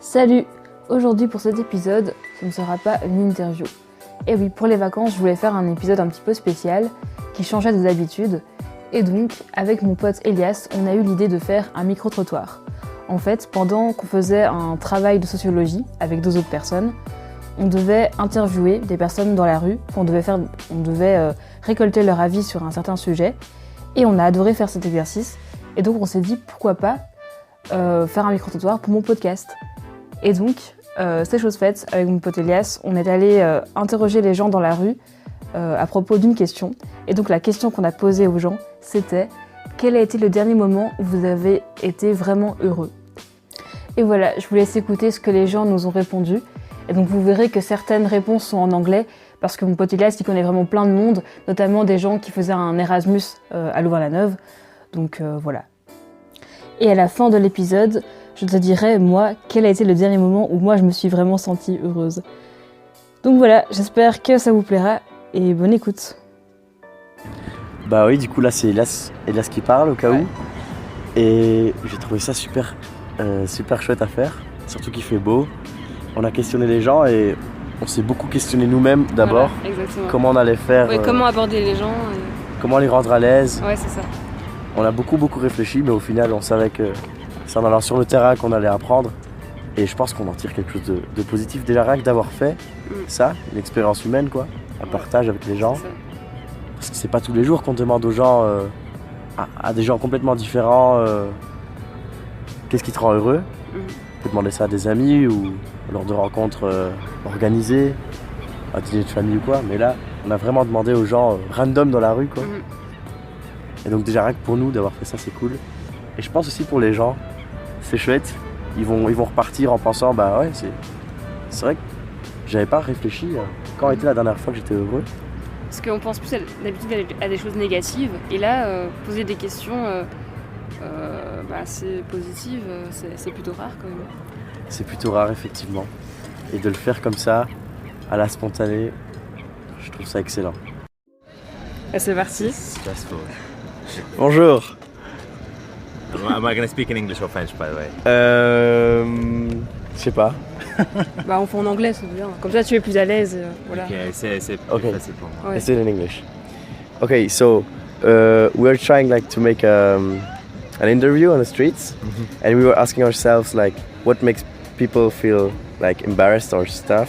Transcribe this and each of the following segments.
Salut! Aujourd'hui pour cet épisode, ce ne sera pas une interview. Et oui, pour les vacances, je voulais faire un épisode un petit peu spécial, qui changeait des habitudes. Et donc, avec mon pote Elias, on a eu l'idée de faire un micro-trottoir. En fait, pendant qu'on faisait un travail de sociologie avec 2 autres personnes, on devait interviewer des personnes dans la rue, on devait récolter leur avis sur un certain sujet. Et on a adoré faire cet exercice. Et donc on s'est dit, pourquoi pas faire un micro-trottoir pour mon podcast. Et donc, c'est chose faite, avec mon pote Elias, on est allé interroger les gens dans la rue à propos d'une question. Et donc la question qu'on a posée aux gens, c'était « Quel a été le dernier moment où vous avez été vraiment heureux ?» Et voilà, je vous laisse écouter ce que les gens nous ont répondu. Et donc vous verrez que certaines réponses sont en anglais, parce que mon pote Elias, il connaît vraiment plein de monde, notamment des gens qui faisaient un Erasmus à Louvain-la-Neuve. Donc voilà. Et à la fin de l'épisode, je te dirai, moi, quel a été le dernier moment où moi je me suis vraiment sentie heureuse. Donc voilà, j'espère que ça vous plaira et bonne écoute. Bah oui, du coup là c'est Elias qui parle au cas où. Et j'ai trouvé ça super chouette à faire, surtout qu'il fait beau. On a questionné les gens et on s'est beaucoup questionné nous-mêmes d'abord. Voilà, comment on allait faire. Comment aborder les gens. Comment les rendre à l'aise. Ouais, c'est ça. On a beaucoup réfléchi, mais au final on savait que c'est en allant sur le terrain qu'on allait apprendre. Et je pense qu'on en tire quelque chose de positif. Déjà rien que d'avoir fait ça, une expérience humaine quoi, un partage avec les gens. Parce que c'est pas tous les jours qu'on demande aux gens, à des gens complètement différents, qu'est-ce qui te rend heureux. On peut demander ça à des amis ou lors de rencontres organisées, un dîner de famille ou quoi. Mais là, on a vraiment demandé aux gens random dans la rue quoi. Et donc déjà rien que pour nous d'avoir fait ça, c'est cool. Et je pense aussi pour les gens, c'est chouette. Ils vont repartir en pensant, bah ouais, c'est vrai que j'avais pas réfléchi quand était la dernière fois que j'étais heureux. Parce qu'on pense plus d'habitude à des choses négatives. Et là, poser des questions assez positives, c'est plutôt rare quand même. C'est plutôt rare effectivement. Et de le faire comme ça, à la spontanée, je trouve ça excellent. Et c'est parti. Bonjour. Am I going to speak in English or French, by the way? Je sais pas. Bah on fait en anglais, c'est bien. Comme ça tu es plus à l'aise. Voilà. Ok, c'est Okay. facile pour moi. Ouais. Let's do it in English. Okay, so we're trying like to make an interview on the streets, and we were asking ourselves like what makes people feel like embarrassed or stuff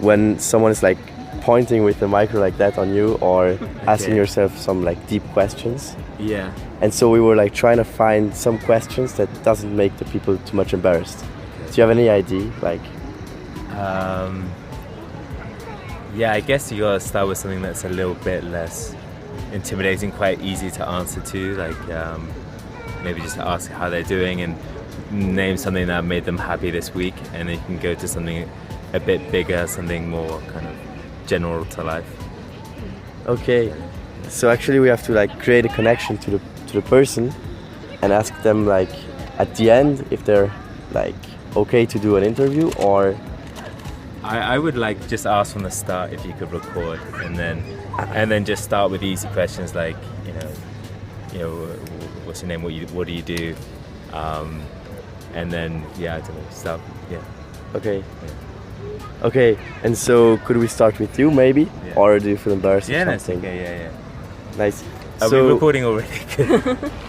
when someone is like pointing with the micro like that on you or asking yourself some like deep questions. Yeah. And so we were like trying to find some questions that doesn't make the people too much embarrassed. Do you have any idea? Like, Yeah, I guess you gotta start with something that's a little bit less intimidating, quite easy to answer to. Like, maybe just ask how they're doing and name something that made them happy this week, and then you can go to something a bit bigger, something more kind of general to life. okay. So actually we have to like create a connection to the person and ask them like at the end if they're like okay to do an interview or I would like just ask from the start if you could record, and then just start with easy questions like you know what's your name, what do you do, and then I don't know, start okay. Okay, and so could we start with you maybe? Yeah. Or do you feel embarrassed Yeah, or that's something? okay, yeah. Nice. Are we recording already?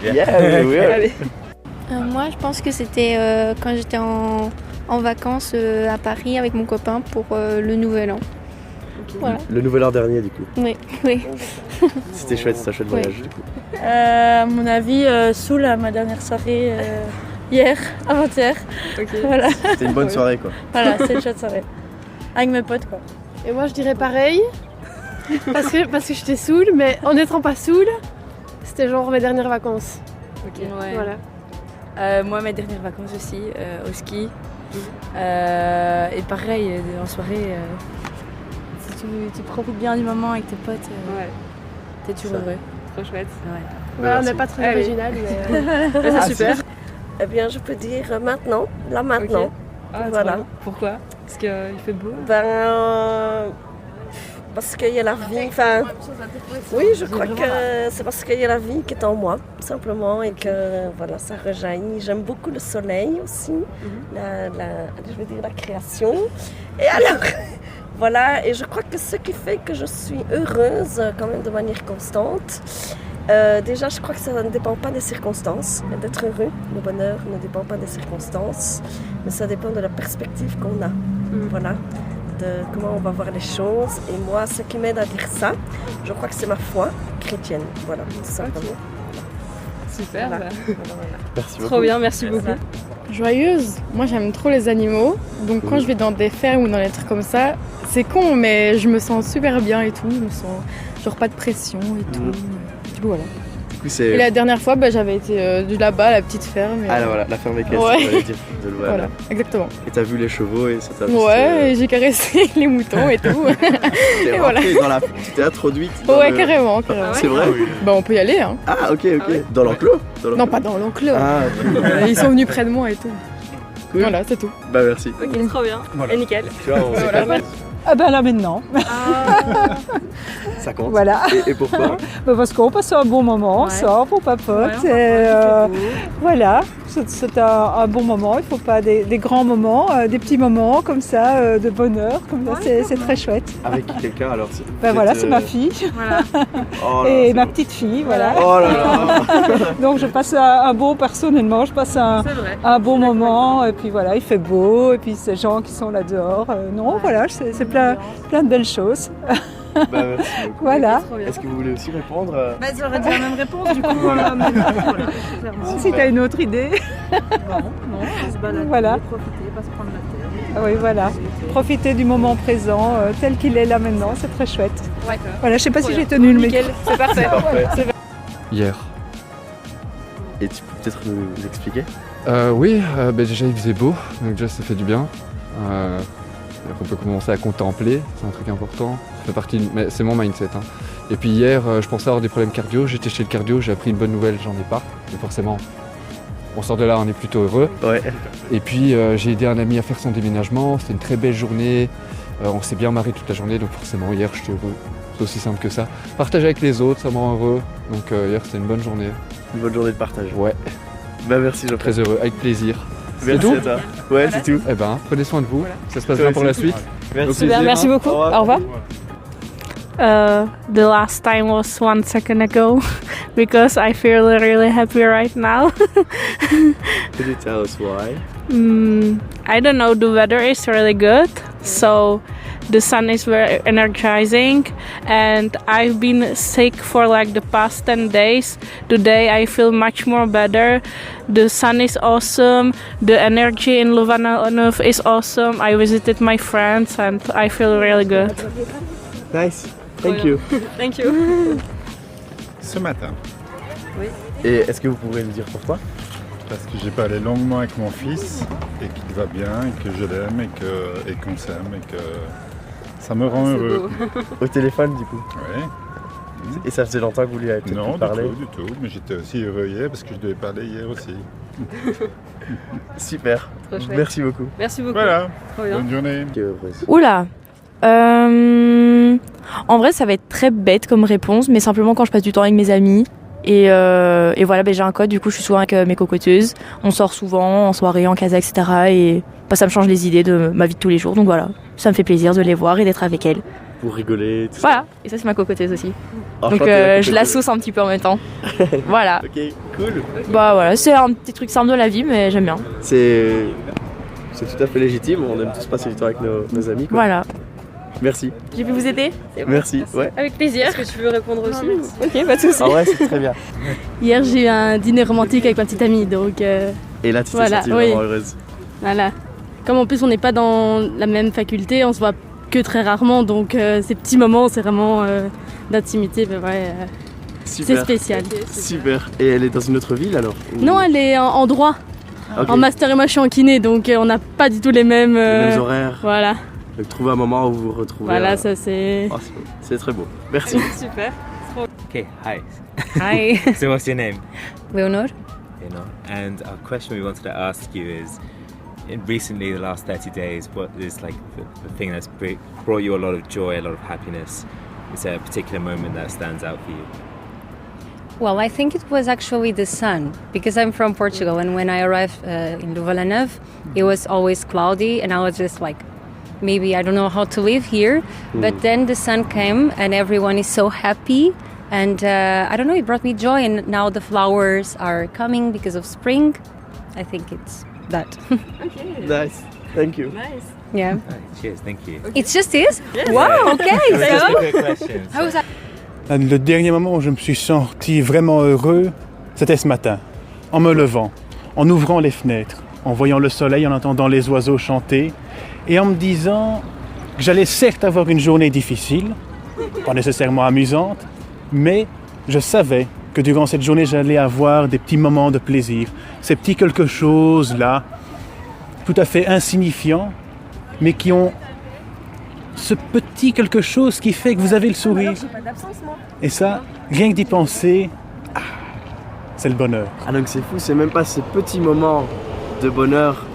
Yeah, we are. Allez. Moi, je pense que c'était quand j'étais en vacances à Paris avec mon copain pour le Nouvel An. Voilà. Le nouvel an dernier du coup. Oui. C'était chouette, c'était un chouette Oui. voyage du coup. À mon avis, Soul à ma dernière soirée hier, avant-hier. Ok. Voilà, C'était une bonne soirée quoi. voilà, c'est une chouette soirée. Avec mes potes quoi. Et moi je dirais pareil, parce que j'étais saoule, mais en n'étant pas saoule, c'était genre mes dernières vacances. Ok. Ouais. Voilà. Moi, mes dernières vacances aussi, au ski. Et pareil, en soirée, si tu profites bien du moment avec tes potes, Ouais. t'es toujours heureux. Trop chouette. Voilà, on n'est pas très Allez. original, mais C'est super. Eh bien, je peux dire maintenant, là maintenant. Ah, Voilà. trop bien. Pourquoi? Parce qu'il fait beau. parce qu'il y a la vie. Enfin, oui, je crois que c'est parce qu'il y a la vie qui est en moi, tout simplement, et que voilà, ça rejaillit. J'aime beaucoup le soleil aussi, je veux dire la création. Et alors, voilà, et je crois que ce qui fait que je suis heureuse quand même de manière constante, déjà, je crois que ça ne dépend pas des circonstances. D'être heureux, le bonheur ne dépend pas des circonstances, mais ça dépend de la perspective qu'on a. Voilà, de comment on va voir les choses. Et moi, ce qui m'aide à dire ça, je crois que c'est ma foi chrétienne. Voilà, tout simplement. Super, Voilà. Merci beaucoup. trop bien, merci beaucoup. Joyeuse, moi j'aime trop les animaux, donc quand je vais dans des fermes ou dans des trucs comme ça, c'est con mais je me sens super bien et tout, je me sens genre pas de pression et tout. Du coup voilà. Du coup, Et c'est. la dernière fois j'avais été de là-bas à la petite ferme. Ah là, voilà, la ferme équestre, Ouais. j'allais dire. De voilà. Voilà, exactement. Et t'as vu les chevaux et ça t'a. Ouais, et j'ai caressé les moutons et tout. T'es voilà. rentrée dans la. Tu t'es introduite. Dans Ouais, le- carrément. C'est vrai. Bah on peut y aller hein. Ah ok. Dans l'enclos. Non, pas dans l'enclos. Ah ok. Ils sont venus près de moi et tout. Cool. Voilà, c'est tout. Bah merci. Ok, trop bien. Voilà. Et nickel. Tu vois, on s'est Voilà. calmé. Ah ben là maintenant, Ça compte. voilà. Et pourquoi? Ben parce qu'on passe un bon moment, on Ouais. sort, on papote. Ouais, et, voilà, c'est un bon moment. Il ne faut pas des grands moments, des petits moments comme ça, de bonheur, comme ça, c'est très chouette. Avec quelqu'un alors. Ben voilà, c'est ma fille Voilà. Oh là là, et c'est ma beau. petite fille, voilà. Oh là là. Donc je passe un bon, personnellement, je passe un bon moment. Et puis voilà, il fait beau, et puis ces gens qui sont là dehors. Non, voilà, c'est plein de belles choses. Bah merci beaucoup. Voilà. Est-ce que vous voulez aussi répondre? Bah, j'aurais dit la même réponse du coup. Voilà, Si tu as une autre idée. Non, se balader, Voilà. profiter, pas se prendre la tête. Oui, voilà. Profiter du moment présent tel qu'il est là maintenant, c'est très chouette. Ouais. Voilà, je sais pas si j'ai tenu le micro. Nickel, c'est parfait. Parfait. Hier. Et tu peux peut-être nous expliquer? Oui, déjà il faisait beau, donc déjà ça fait du bien. On peut commencer à contempler, c'est un truc important. Ça fait partie, mais c'est mon mindset. Hein. Et puis hier, je pensais avoir des problèmes cardio. J'étais chez le cardio, j'ai appris une bonne nouvelle, j'en ai pas. Mais forcément, on sort de là, on est plutôt heureux. Ouais. Et puis j'ai aidé un ami à faire son déménagement. C'était une très belle journée. On s'est bien marré toute la journée, donc forcément hier j'étais heureux. C'est aussi simple que ça. Partager avec les autres, ça me rend heureux. Donc hier c'était une bonne journée. Une bonne journée de partage. Ouais, Bah merci Geoffrey. très heureux, avec plaisir. Merci tout à toi. Ouais, c'est tout. Eh ben, prenez soin de vous. Ça se passe Toi bien pour la aussi. suite. Merci. Au plaisir, Merci hein. beaucoup. Au revoir. The last time was 1 second ago because I feel really happy right now. Could you tell us why? I don't know, the weather is really good, so the sun is very energizing, and I've been sick for like the past 10 days. Today I feel much more better. The sun is awesome, the energy in Louvain-la-Neuve is awesome. I visited my friends and I feel really good. Nice. Thank you. Thank you. Ce matin, Et est-ce que vous pourrez nous dire pourquoi? parce que j'ai parlé longuement avec mon fils et qu'il va bien et que je l'aime et qu'on s'aime et que ça me rend heureux. Au téléphone du coup. Ouais. Et ça faisait longtemps que vous lui avez peut-être Non, parlé? du tout. Mais j'étais aussi heureux hier parce que je devais parler hier aussi. Super. Trop chouette. Merci beaucoup. Merci beaucoup. Voilà. Trop bien. Bonne journée. Ok, heureuse. Oula En vrai, ça va être très bête comme réponse, mais simplement quand je passe du temps avec mes amis. Et voilà, j'ai un code, du coup je suis souvent avec mes cocoteuses. On sort souvent, en soirée, en casa, etc. Et ça me change les idées de ma vie de tous les jours. Donc voilà, ça me fait plaisir de les voir et d'être avec elles. Pour rigoler, tout Voilà, et ça c'est ma cocoteuse aussi. ça. Donc Enchanté, la je la cocoteuse. sauce un petit peu en même temps. Voilà. Ok, cool. Bah voilà, c'est un petit truc simple de la vie, mais j'aime bien. C'est tout à fait légitime. On aime tous passer du temps avec nos amis. Quoi. Voilà. Merci. J'ai pu vous aider? Merci. Ouais. Avec plaisir. Est-ce que tu veux répondre aussi? Ok, pas de soucis. En vrai, c'est très bien. Hier, j'ai eu un dîner romantique avec ma petite amie, donc Et là, tu t'es Voilà, sentie oui. vraiment heureuse. voilà. Comme en plus on n'est pas dans la même faculté, on se voit que très rarement, donc ces petits moments, c'est vraiment d'intimité, mais ouais, c'est Super. spécial. Super. Et elle est dans une autre ville alors? Ou- Non, elle est en droit, Ok. en master et moi je suis en kiné, donc on n'a pas du tout les mêmes... Les mêmes horaires. Voilà, Donc trouver un moment où vous vous retrouvez. voilà, ça c'est... Oh, c'est très beau. Merci. Super. Okay, hi. Hi. So what's your name? Leonor. And our question we wanted to ask you is, recently, the last 30 days, what is like the thing that's brought you a lot of joy, a lot of happiness? Is there a particular moment that stands out for you? Well, I think it was actually the sun, because I'm from Portugal, and when I arrived in Louvain-la-Neuve, it was always cloudy, and I was just like, maybe I don't know how to live here. But then the sun came, and everyone is so happy, and I don't know, it brought me joy, and now the flowers are coming because of spring. I think it's that. Okay. Nice. Thank you. Nice. Yeah. Cheers, thank you. It's just this? Yes. Wow, okay. Just So, a quick question. how was that? Le dernier moment où je me suis senti vraiment heureux, c'était ce matin, en me levant, en ouvrant les fenêtres, en voyant le soleil, en entendant les oiseaux chanter, et en me disant que j'allais certes avoir une journée difficile, pas nécessairement amusante, mais je savais que durant cette journée, j'allais avoir des petits moments de plaisir, ces petits quelque chose là, tout à fait insignifiants, mais qui ont ce petit quelque chose qui fait que vous avez le sourire. Et ça, rien que d'y penser, c'est le bonheur. Ah donc c'est fou, c'est même pas ces petits moments de bonheur,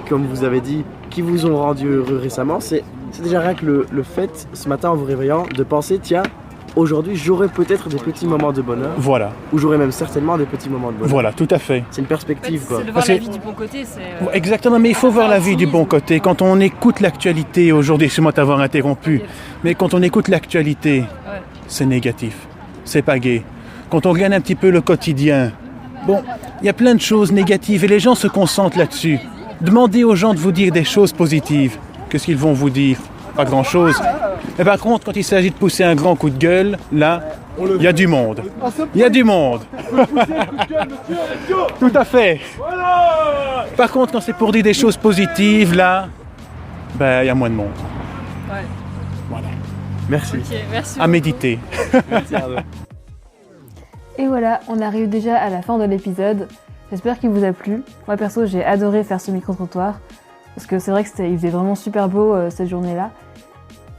comme vous avez dit, qui vous ont rendu heureux récemment, c'est déjà rien que le fait, ce matin en vous réveillant, de penser, tiens, aujourd'hui j'aurai peut-être des petits moments de bonheur. Voilà. Ou j'aurai même certainement des petits moments de bonheur. Voilà, tout à fait. C'est une perspective quoi. C'est de voir la vie du bon côté. C'est, Exactement, mais il faut voir la vie du bon côté. Quand on écoute l'actualité, aujourd'hui, excuse-moi de t'avoir interrompu, mais quand on écoute l'actualité, c'est négatif, c'est pas gai. Quand on regarde un petit peu le quotidien, bon, il y a plein de choses négatives et les gens se concentrent là-dessus. Demandez aux gens de vous dire des choses positives. Qu'est-ce qu'ils vont vous dire? Pas grand-chose. Mais par contre, quand il s'agit de pousser un grand coup de gueule, là, il y a du monde. Il y a du monde. Tout à fait. Par contre, quand c'est pour dire des choses positives, là, ben, il y a moins de monde. Ouais. Voilà. Merci. Ok, merci. À méditer. Merci Arnaud. Et voilà, on arrive déjà à la fin de l'épisode. J'espère qu'il vous a plu. Moi perso, j'ai adoré faire ce micro-trottoir parce que c'est vrai qu'il faisait vraiment super beau cette journée-là.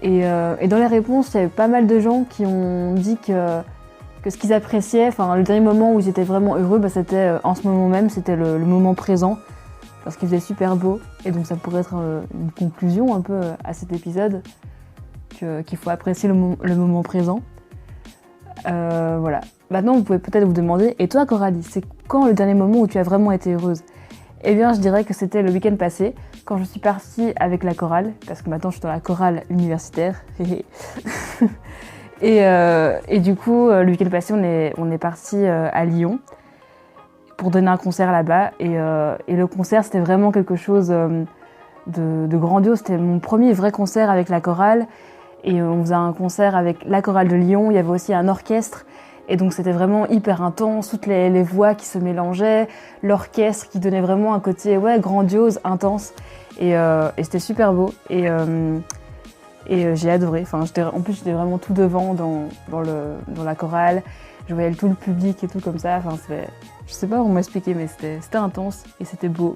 Et dans les réponses, il y avait pas mal de gens qui ont dit que ce qu'ils appréciaient, enfin le dernier moment où ils étaient vraiment heureux, bah, c'était en ce moment même, c'était le moment présent parce qu'il faisait super beau. Et donc ça pourrait être une conclusion un peu à cet épisode qu'il faut apprécier le moment présent. Voilà. Maintenant, vous pouvez peut-être vous demander, et toi Coralie, c'est quand le dernier moment où tu as vraiment été heureuse? Eh bien, je dirais que c'était le week-end passé, quand je suis partie avec la chorale, parce que maintenant je suis dans la chorale universitaire. et du coup, le week-end passé, on est parti à Lyon pour donner un concert là-bas. Et le concert, c'était vraiment quelque chose de grandiose. C'était mon premier vrai concert avec la chorale. Et on faisait un concert avec la chorale de Lyon. Il y avait aussi un orchestre. Et donc c'était vraiment hyper intense, toutes les voix qui se mélangeaient, l'orchestre qui donnait vraiment un côté grandiose, intense. Et c'était super beau. Et j'ai adoré. Enfin, en plus, j'étais vraiment tout devant dans la chorale. Je voyais tout le public et tout comme ça. Enfin, je sais pas comment m'expliquer, mais c'était intense et c'était beau.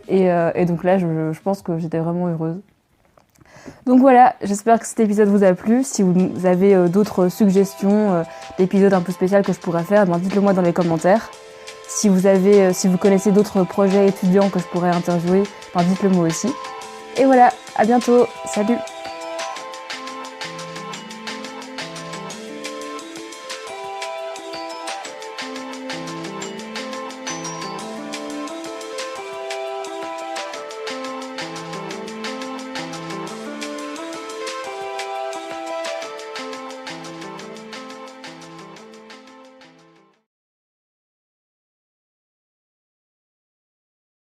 et donc là, je pense que j'étais vraiment heureuse. Donc voilà, j'espère que cet épisode vous a plu. Si vous avez d'autres suggestions d'épisodes un peu spéciaux que je pourrais faire, dites-le moi dans les commentaires. Si vous connaissez d'autres projets étudiants que je pourrais interviewer, dites-le moi aussi. Et voilà, à bientôt, salut!